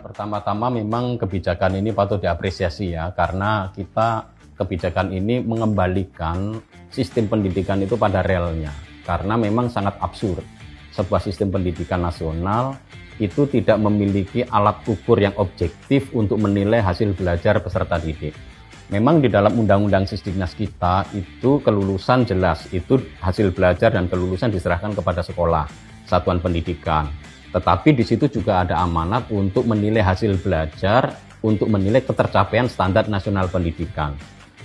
Pertama-tama memang kebijakan ini patut diapresiasi ya, karena kebijakan ini mengembalikan sistem pendidikan itu pada relnya. Karena memang sangat absurd, sebuah sistem pendidikan nasional itu tidak memiliki alat ukur yang objektif untuk menilai hasil belajar peserta didik. Memang di dalam Undang-Undang Sisdiknas kita itu kelulusan jelas, itu hasil belajar dan kelulusan diserahkan kepada sekolah, satuan pendidikan. Tetapi di situ juga ada amanat untuk menilai hasil belajar, untuk menilai ketercapaian standar nasional pendidikan.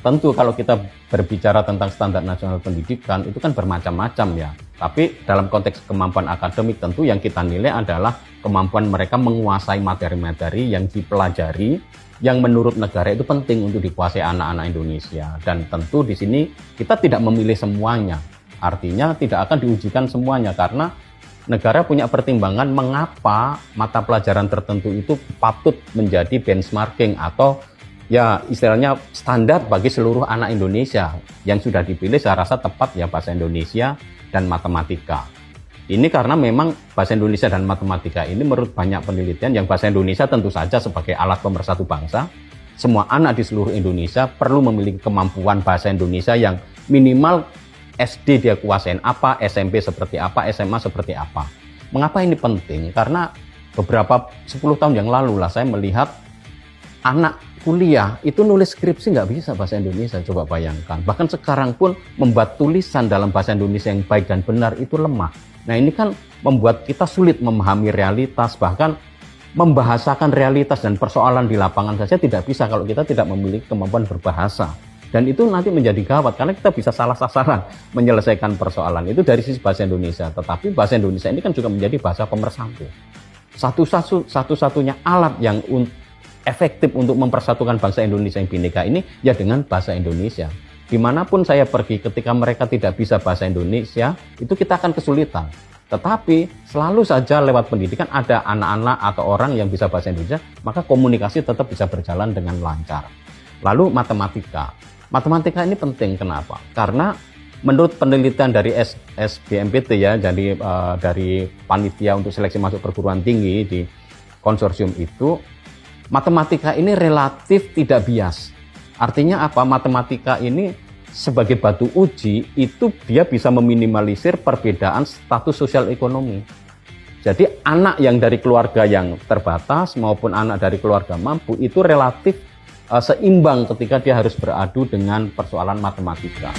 Tentu kalau kita berbicara tentang standar nasional pendidikan itu kan bermacam-macam ya. Tapi dalam konteks kemampuan akademik tentu yang kita nilai adalah kemampuan mereka menguasai materi-materi yang dipelajari, yang menurut negara itu penting untuk dikuasai anak-anak Indonesia. Dan tentu di sini kita tidak memilih semuanya. Artinya tidak akan diujikan semuanya karena negara punya pertimbangan mengapa mata pelajaran tertentu itu patut menjadi benchmarking atau ya istilahnya standar bagi seluruh anak Indonesia. Yang sudah dipilih saya rasa tepat ya bahasa Indonesia dan matematika. Ini karena memang bahasa Indonesia dan matematika ini menurut banyak penelitian yang bahasa Indonesia tentu saja sebagai alat pemersatu bangsa. Semua anak di seluruh Indonesia perlu memiliki kemampuan bahasa Indonesia yang minimal SD dia kuasain apa, SMP seperti apa, SMA seperti apa. Mengapa ini penting? Karena beberapa 10 tahun yang lalu lah saya melihat anak kuliah itu nulis skripsi nggak bisa bahasa Indonesia, coba bayangkan. Bahkan sekarang pun membuat tulisan dalam bahasa Indonesia yang baik dan benar itu lemah. Nah ini kan membuat kita sulit memahami realitas, bahkan membahasakan realitas dan persoalan di lapangan saja tidak bisa kalau kita tidak memiliki kemampuan berbahasa. Dan itu nanti menjadi gawat karena kita bisa salah sasaran menyelesaikan persoalan itu dari sisi bahasa Indonesia. Tetapi bahasa Indonesia ini kan juga menjadi bahasa pemersatu. Satu-satunya alat yang efektif untuk mempersatukan bangsa Indonesia yang bineka ini ya dengan bahasa Indonesia. Dimanapun saya pergi ketika mereka tidak bisa bahasa Indonesia itu kita akan kesulitan. Tetapi selalu saja lewat pendidikan ada anak-anak atau orang yang bisa bahasa Indonesia, maka komunikasi tetap bisa berjalan dengan lancar. Lalu matematika. Matematika ini penting, kenapa? Karena menurut penelitian dari SBMPT ya, jadi dari panitia untuk seleksi masuk perguruan tinggi di konsorsium itu, matematika ini relatif tidak bias. Artinya apa? Matematika ini sebagai batu uji itu dia bisa meminimalisir perbedaan status sosial ekonomi. Jadi anak yang dari keluarga yang terbatas maupun anak dari keluarga mampu itu relatif seimbang ketika dia harus beradu dengan persoalan matematika.